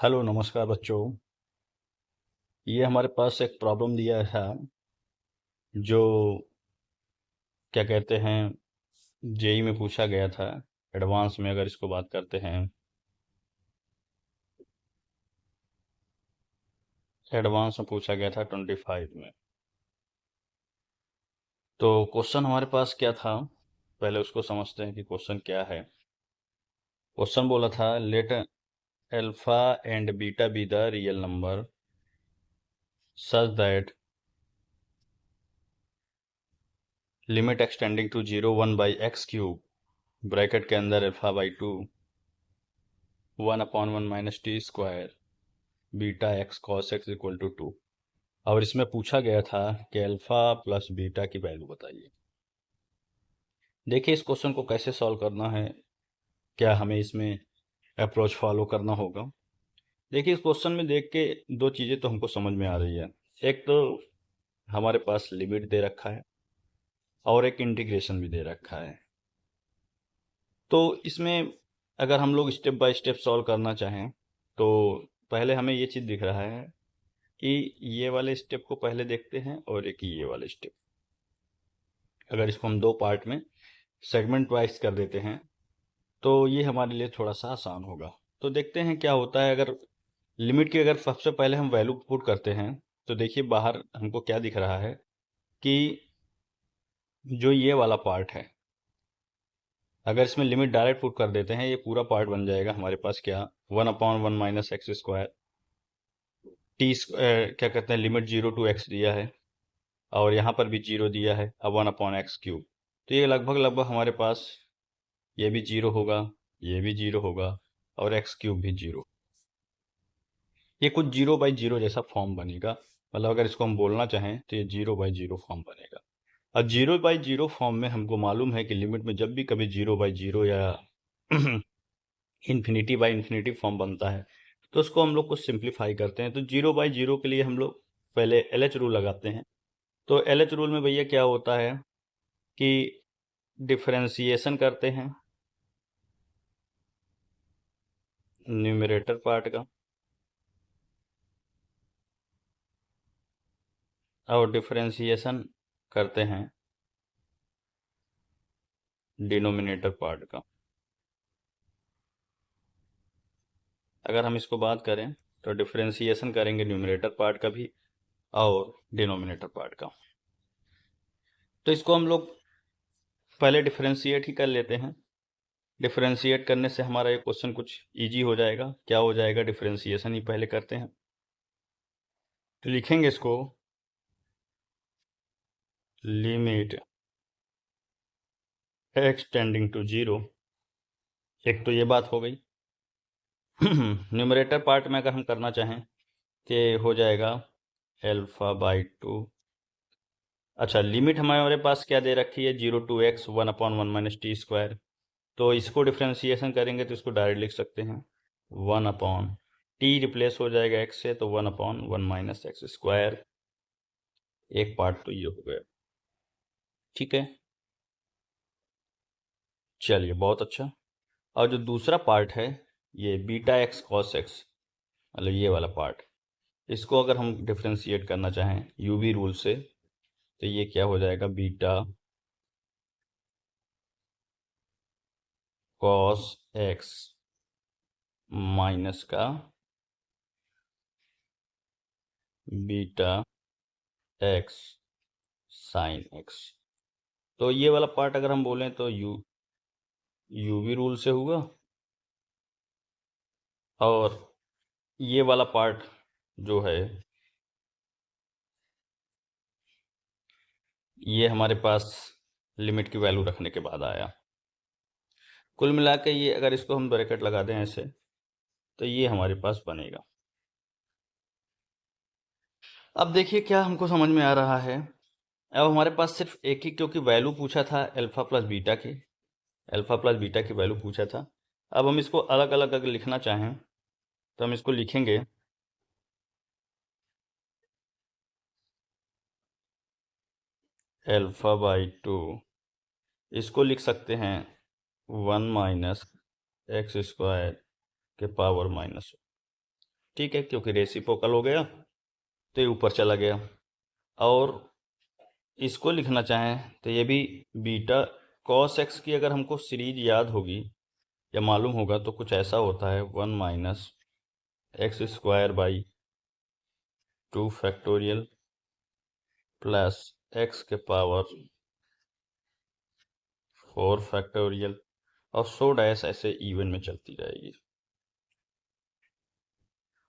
Hello नमस्कार बच्चों। ये हमारे पास एक प्रॉब्लम दिया है जो क्या कहते हैं जेई में पूछा गया था। एडवांस में अगर इसको बात करते हैं, एडवांस में पूछा गया था 25 में। तो क्वेश्चन हमारे पास क्या था, पहले उसको समझते हैं कि क्वेश्चन क्या है। क्वेश्चन बोला था let alpha and beta be the real number such that limit extending to 0 1 by x³ bracket के अंदर α/2 1/1 minus T square beta X cos X equal to 2। और इसमें पूछा गया था कि अल्फा प्लस बीटा की वैल्यू बताइए। देखिए इस क्वेश्चन को कैसे सॉल्व करना है, क्या हमें इसमें अप्रोच फॉलो करना होगा। देखिए इस क्वेश्चन में देख के दो चीज़ें तो हमको समझ में आ रही है। एक तो हमारे पास लिमिट दे रखा है और एक इंटीग्रेशन भी दे रखा है। तो इसमें अगर हम लोग स्टेप बाय स्टेप सॉल्व करना चाहें तो पहले हमें ये चीज़ दिख रहा है कि ये वाले स्टेप को पहले देखते हैं और एक ये वाले स्टेप। अगर इसको हम दो पार्ट में सेगमेंट वाइज कर देते हैं तो ये हमारे लिए थोड़ा सा आसान होगा। तो देखते हैं क्या होता है। अगर लिमिट की अगर सबसे पहले हम वैल्यू पुट करते हैं तो देखिए बाहर हमको क्या दिख रहा है कि जो ये वाला पार्ट है, अगर इसमें लिमिट डायरेक्ट पुट कर देते हैं ये पूरा पार्ट बन जाएगा हमारे पास क्या 1/1 माइनस एक्स स्क्वायर टी क्या कहते हैं लिमिट 0 to x दिया है और यहाँ पर भी 0 दिया है, अब 1/x³। तो ये लगभग हमारे पास ये भी 0 होगा, ये भी 0 होगा और x³ भी 0। ये कुछ 0/0 जैसा फॉर्म बनेगा। मतलब अगर इसको हम बोलना चाहें तो ये 0/0 फॉर्म बनेगा। अब 0/0 फॉर्म में हमको मालूम है कि लिमिट में जब भी कभी 0/0 या इन्फिनिटी फॉर्म बनता है तो उसको हम लोग को सिंप्लीफाई करते हैं। तो 0/0 के लिए हम लोग पहले LH रूल लगाते हैं। तो LH रूल में भैया क्या होता है कि डिफरेंशिएशन करते हैं न्यूमरेटर पार्ट का और डिफरेंशिएशन करते हैं डिनोमिनेटर पार्ट का। अगर हम इसको बात करें तो डिफरेंशिएशन करेंगे न्यूमरेटर पार्ट का भी और डिनोमिनेटर पार्ट का। तो इसको हम लोग पहले डिफरेंशिएट ही कर लेते हैं। डिफरेंशिएट करने से हमारा ये क्वेश्चन कुछ इजी हो जाएगा। क्या हो जाएगा, डिफरेंशिएशन ही पहले करते हैं। तो लिखेंगे इसको लिमिट एक्स टेंडिंग टू 0। एक तो ये बात हो गई। न्यूमरेटर पार्ट में अगर हम करना चाहें तो ये हो जाएगा α/2। अच्छा, लिमिट हमारे पास क्या दे रखी है 0 to x 1/1 minus T square. तो इसको डिफ्रेंसिएशन करेंगे तो इसको डायरेक्ट लिख सकते हैं 1/t रिप्लेस हो जाएगा x से तो 1/1 माइनस एक्स स्क्वायर। एक पार्ट तो ये हो गया, ठीक है। चलिए बहुत अच्छा। और जो दूसरा पार्ट है ये बीटा एक्स कॉस एक्स, मतलब ये वाला पार्ट, इसको अगर हम डिफ्रेंशिएट करना चाहें यूवी रूल से तो ये क्या हो जाएगा बीटा कॉस एक्स माइनस का बीटा एक्स साइन एक्स। तो ये वाला पार्ट अगर हम बोलें तो यूवी रूल से हुआ और ये वाला पार्ट जो है ये हमारे पास लिमिट की वैल्यू रखने के बाद आया। कुल मिला के ये अगर इसको हम ब्रैकेट लगा दें ऐसे तो ये हमारे पास बनेगा। अब देखिए क्या हमको समझ में आ रहा है। अब हमारे पास सिर्फ एक ही, क्योंकि वैल्यू पूछा था अल्फा प्लस बीटा की, अल्फा प्लस बीटा की वैल्यू पूछा था। अब हम इसको अलग अलग अगर लिखना चाहें तो हम इसको लिखेंगे α/2। इसको लिख सकते हैं 1 माइनस एक्स स्क्वायर के पावर -1। ठीक है, क्योंकि रेसिप्रोकल हो गया तो ये ऊपर चला गया। और इसको लिखना चाहें तो ये भी बीटा कॉस एक्स की अगर हमको सीरीज याद होगी या मालूम होगा तो कुछ ऐसा होता है 1 minus x square by 2 factorial plus x के पावर 4 फैक्टोरियल और सो डैश ऐसे इवन में चलती जाएगी।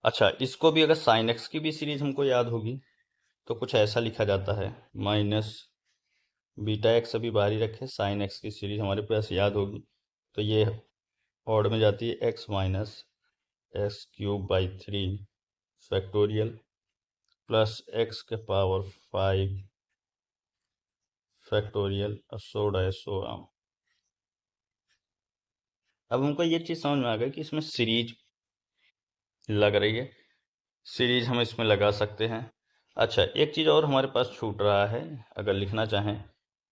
अच्छा, इसको भी अगर साइन एक्स की भी सीरीज हमको याद होगी तो कुछ ऐसा लिखा जाता है माइनस बीटा एक्स अभी बाहर ही रखे, साइन एक्स की सीरीज हमारे पास याद होगी तो ये ऑड में जाती है x minus x cube by 3 factorial plus x के पावर 5 फैक्टोरियल और सो डैश सो ऑन। अब हमको ये चीज़ समझ में आ गई कि इसमें सीरीज लग रही है, सीरीज हम इसमें लगा सकते हैं। अच्छा, एक चीज़ और हमारे पास छूट रहा है, अगर लिखना चाहें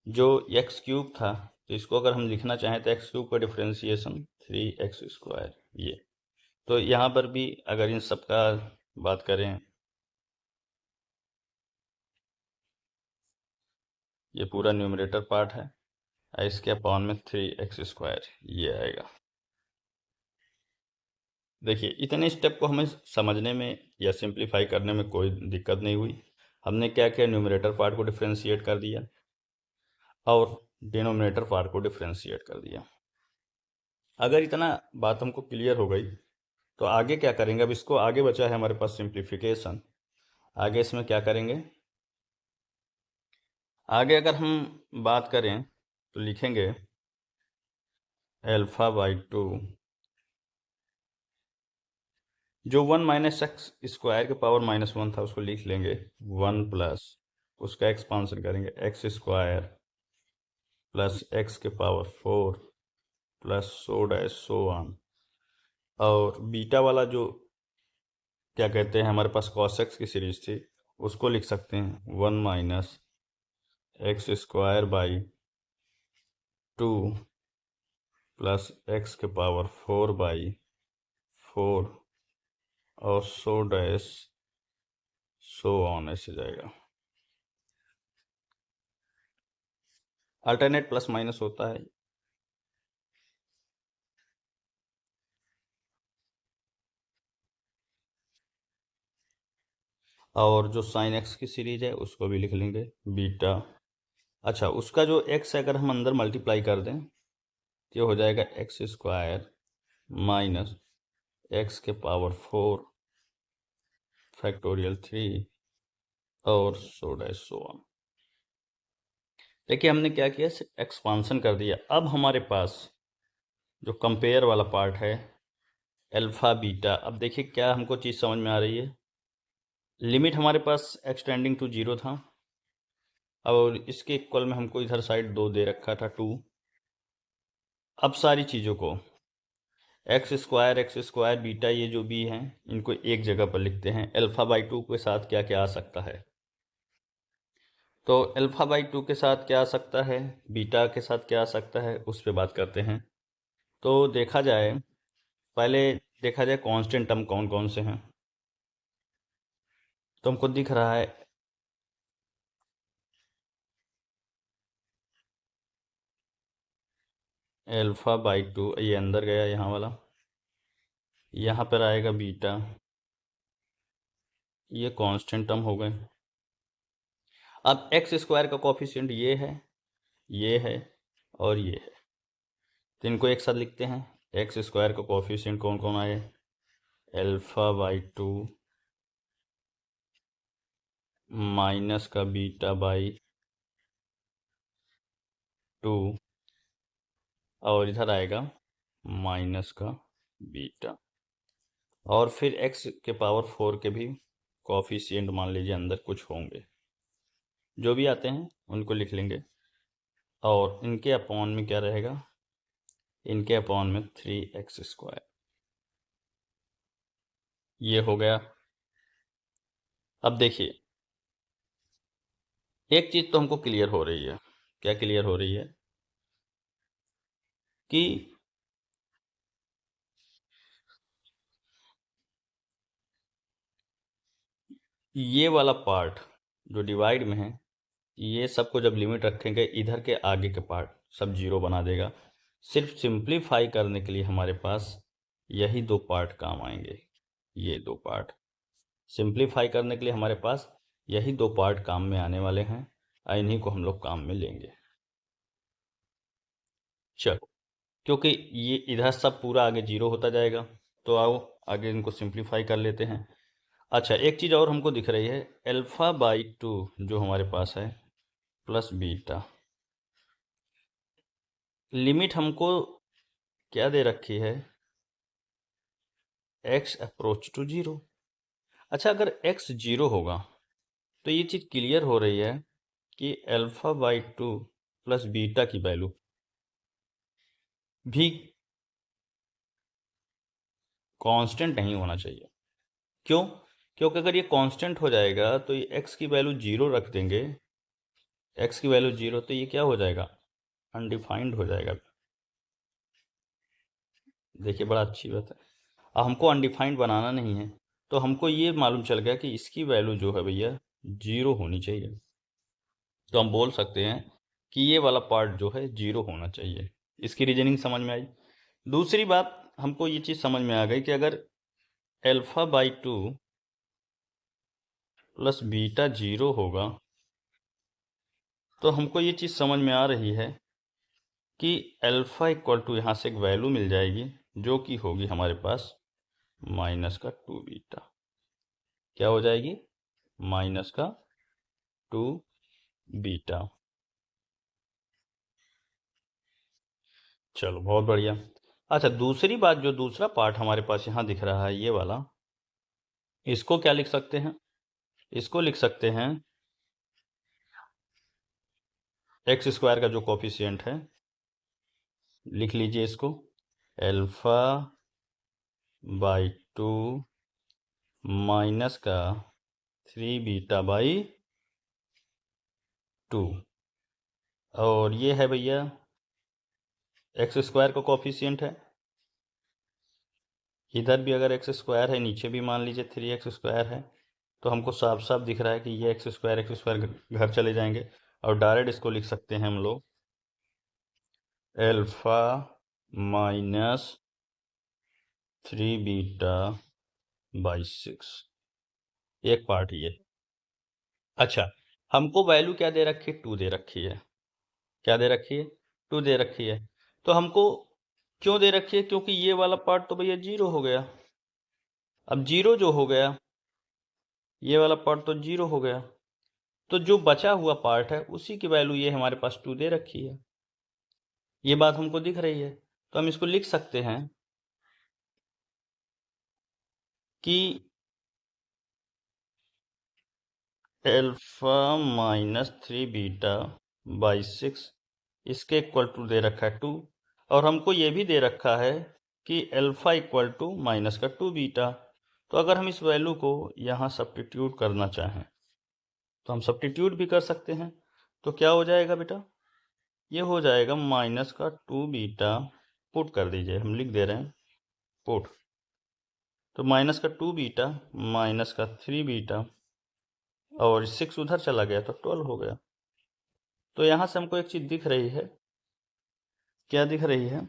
जो एक्स क्यूब था तो इसको अगर हम लिखना चाहें तो एक्स क्यूब का डिफ्रेंसिएशन 3x स्क्वायर, ये तो यहाँ पर भी अगर इन सब का बात करें, ये पूरा न्यूमरेटर पार्ट है, इसके अपॉन में 3x स्क्वायर ये आएगा। देखिए, इतने स्टेप को हमें समझने में या सिंप्लीफाई करने में कोई दिक्कत नहीं हुई। हमने क्या किया, न्यूमरेटर पार्ट को डिफ्रेंशिएट कर दिया और डिनोमिनेटर पार्ट को डिफ्रेंशिएट कर दिया। अगर इतना बात हमको क्लियर हो गई तो आगे क्या करेंगे, अब इसको आगे बचा है हमारे पास सिंप्लीफिकेशन। आगे इसमें क्या करेंगे, आगे अगर हम बात करें तो लिखेंगे एल्फा बाई 2, जो 1 माइनस एक्स स्क्वायर के पावर -1 था उसको लिख लेंगे 1 प्लस उसका एक्सपांसन करेंगे एक्स स्क्वायर प्लस एक्स के power 4 plus so dash so on. और बीटा वाला जो क्या कहते हैं हमारे पास cos x की सीरीज थी उसको लिख सकते हैं 1 minus x square by 2 plus x के पावर 4 बाई 4 और सो डैश सो ऑन ऐसे जाएगा। अल्टरनेट प्लस माइनस होता है। और जो साइन एक्स की सीरीज है उसको भी लिख लेंगे बीटा। अच्छा, उसका जो एक्स है अगर हम अंदर मल्टीप्लाई कर दें तो हो जाएगा एक्स स्क्वायर माइनस एक्स के पावर 4 फैक्टोरियल 3 और सो डैश सो ऑन। देखिए, हमने क्या किया, एक्सपांसन कर दिया। अब हमारे पास जो कंपेयर वाला पार्ट है अल्फा बीटा, अब देखिए क्या हमको चीज़ समझ में आ रही है। लिमिट हमारे पास एक्सटेंडिंग टू 0 था और इसके इक्वल में हमको इधर साइड 2 दे रखा था 2। अब सारी चीज़ों को एक्स स्क्वायर बीटा ये जो भी हैं इनको एक जगह पर लिखते हैं। अल्फा बाई 2 के साथ क्या क्या आ सकता है, तो अल्फा बाई 2 के साथ क्या आ सकता है, बीटा के साथ क्या आ सकता है, उस पर बात करते हैं। तो देखा जाए, पहले देखा जाए कांस्टेंट टर्म कौन कौन से हैं। तो हमको दिख रहा है अल्फा बाई 2, ये अंदर गया यहाँ वाला, यहाँ पर आएगा बीटा, ये कांस्टेंट टर्म हो गए। अब एक्स स्क्वायर का कोफिशिएंट ये है और ये है, तो इनको एक साथ लिखते हैं। एक्स स्क्वायर का कोफिशिएंट कौन कौन आए, अल्फा बाई 2 माइनस का बीटा बाई 2 और इधर आएगा माइनस का बीटा, और फिर एक्स के पावर 4 के भी कोफिशिएंट मान लीजिए अंदर कुछ होंगे, जो भी आते हैं उनको लिख लेंगे। और इनके अपॉन में क्या रहेगा, इनके अपॉन में 3x स्क्वायर, ये हो गया। अब देखिए, एक चीज़ तो हमको क्लियर हो रही है। क्या क्लियर हो रही है कि ये वाला पार्ट जो डिवाइड में है, ये सबको जब लिमिट रखेंगे इधर के आगे के पार्ट सब जीरो बना देगा। सिर्फ सिंप्लीफाई करने के लिए हमारे पास यही दो पार्ट काम आएंगे। ये दो पार्ट सिंप्लीफाई करने के लिए हमारे पास यही दो पार्ट काम में आने वाले हैं, इन्हीं को हम लोग काम में लेंगे। चलो, क्योंकि ये इधर सब पूरा आगे जीरो होता जाएगा, तो आओ आगे इनको सिंप्लीफाई कर लेते हैं। अच्छा, एक चीज़ और हमको दिख रही है, अल्फा बाई 2 जो हमारे पास है प्लस बीटा, लिमिट हमको क्या दे रखी है, x अप्रोच टू जीरो। अच्छा, अगर x जीरो होगा तो ये चीज़ क्लियर हो रही है कि अल्फा बाई 2 प्लस बीटा की वैल्यू भी कांस्टेंट नहीं होना चाहिए। क्यों? क्योंकि अगर ये कांस्टेंट हो जाएगा तो ये x की वैल्यू जीरो रख देंगे, x की वैल्यू जीरो, तो ये क्या हो जाएगा, अनडिफाइंड हो जाएगा। देखिए, बड़ा अच्छी बात है। अब हमको अनडिफाइंड बनाना नहीं है, तो हमको ये मालूम चल गया कि इसकी वैल्यू जो है भैया जीरो होनी चाहिए। तो हम बोल सकते हैं कि ये वाला पार्ट जो है जीरो होना चाहिए। इसकी रीजनिंग समझ में आई। दूसरी बात, हमको ये चीज़ समझ में आ गई कि अगर alpha by 2 plus beta zero होगा तो हमको ये चीज़ समझ में आ रही है कि अल्फा इक्वल टू यहाँ से एक वैल्यू मिल जाएगी जो कि होगी हमारे पास माइनस का 2 बीटा। क्या हो जाएगी, माइनस का 2 बीटा। चलो, बहुत बढ़िया। अच्छा, दूसरी बात, जो दूसरा पार्ट हमारे पास यहाँ दिख रहा है ये वाला, इसको क्या लिख सकते हैं, इसको लिख सकते हैं एक्स स्क्वायर का जो कोफिशिएंट है, लिख लीजिए इसको, अल्फा बाई 2 माइनस का 3 बीटा बाई 2, और ये है भैया एक्स स्क्वायर का कोफिशिएंट है। इधर भी अगर एक्स स्क्वायर है, नीचे भी मान लीजिए 3x स्क्वायर है, तो हमको साफ साफ दिख रहा है कि ये एक्स स्क्वायर घर चले जाएंगे, और डायरेक्ट इसको लिख सकते हैं हम लोग अल्फा माइनस 3 बीटा बाई 6। एक पार्ट ये। अच्छा, हमको वैल्यू क्या दे रखी है, 2 दे रखी है। क्या दे रखी है, 2 दे रखी है। तो हमको क्यों दे रखी है, क्योंकि ये वाला पार्ट तो भैया जीरो हो गया। अब जीरो जो हो गया, ये वाला पार्ट तो जीरो हो गया, तो जो बचा हुआ पार्ट है उसी की वैल्यू ये हमारे पास 2 दे रखी है। ये बात हमको दिख रही है, तो हम इसको लिख सकते हैं कि अल्फा माइनस 3 बीटा बाई 6 इसके इक्वल टू दे रखा है 2, और हमको ये भी दे रखा है कि अल्फा इक्वल टू माइनस का 2 बीटा। तो अगर हम इस वैल्यू को यहाँ सब्स्टिट्यूट करना चाहें तो हम सब्स्टिट्यूट भी कर सकते हैं। तो क्या हो जाएगा बेटा, ये हो जाएगा माइनस का 2 बीटा, पुट कर दीजिए, हम लिख दे रहे हैं पुट, तो माइनस का 2 बीटा माइनस का 3 बीटा, और 6 उधर चला गया तो 12 हो गया। तो यहाँ से हमको एक चीज़ दिख रही है, क्या दिख रही है,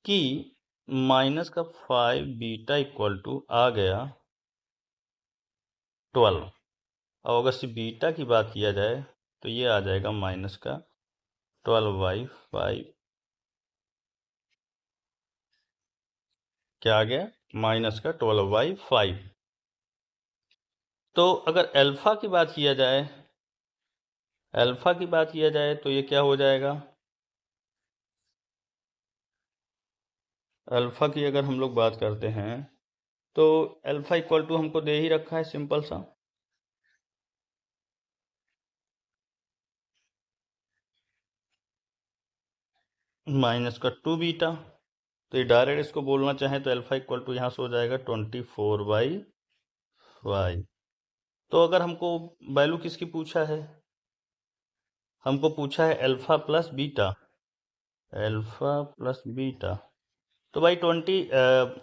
कि माइनस का 5 बीटा इक्वल टू आ गया 12, और अगर सिर्फ बीटा की बात किया जाए तो ये आ जाएगा माइनस का 12/5। क्या आ गया, माइनस का 12/5। तो अगर अल्फा की बात किया जाए, अल्फा की बात किया जाए तो ये क्या हो जाएगा, अल्फा की अगर हम लोग बात करते हैं तो अल्फा इक्वल टू हमको दे ही रखा है सिंपल सा, माइनस का 2 बीटा। तो ये डायरेक्ट इसको बोलना चाहें तो अल्फा इक्वल टू यहाँ से हो जाएगा 24/5। तो अगर हमको वैल्यू किसकी पूछा है, हमको पूछा है alpha plus beta, alpha plus beta, तो भाई 20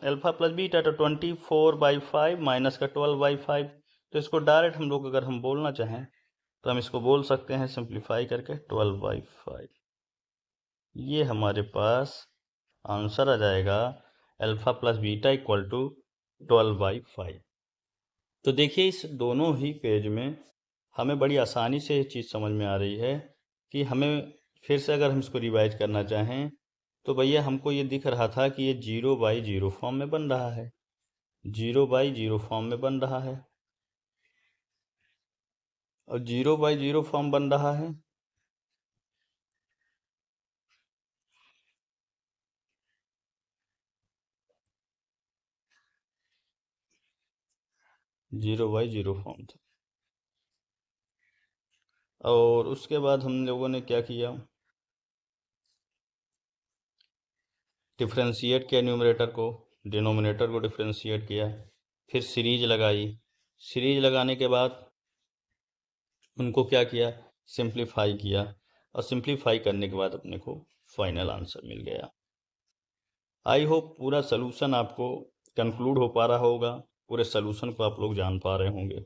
अल्फा प्लस बीटा, तो 24/5 माइनस का 12/5। तो इसको डायरेक्ट हम लोग अगर हम बोलना चाहें तो हम इसको बोल सकते हैं सिंप्लीफाई करके 12/5। ये हमारे पास आंसर आ जाएगा alpha plus beta equal to 12/5। तो देखिए इस दोनों ही पेज में हमें बड़ी आसानी से ये चीज़ समझ में आ रही है कि हमें फिर से अगर हम इसको रिवाइज करना चाहें तो भैया हमको ये दिख रहा था कि ये 0/0 फॉर्म में बन रहा है, 0/0 फॉर्म में बन रहा है, और 0/0 फॉर्म बन रहा है। जीरो बाई जीरो फॉर्म था। और उसके बाद हम लोगों ने क्या किया, डिफ्रेंशिएट किया न्यूमरेटर को, डिनोमिनेटर को डिफ्रेंशिएट किया, फिर सीरीज लगाई। सीरीज लगाने के बाद उनको क्या किया, सिंप्लीफाई किया, और सिंप्लीफाई करने के बाद अपने को फाइनल आंसर मिल गया। आई होप पूरा सलूशन आपको कंक्लूड हो पा रहा होगा, पूरे सलूशन को आप लोग जान पा रहे होंगे।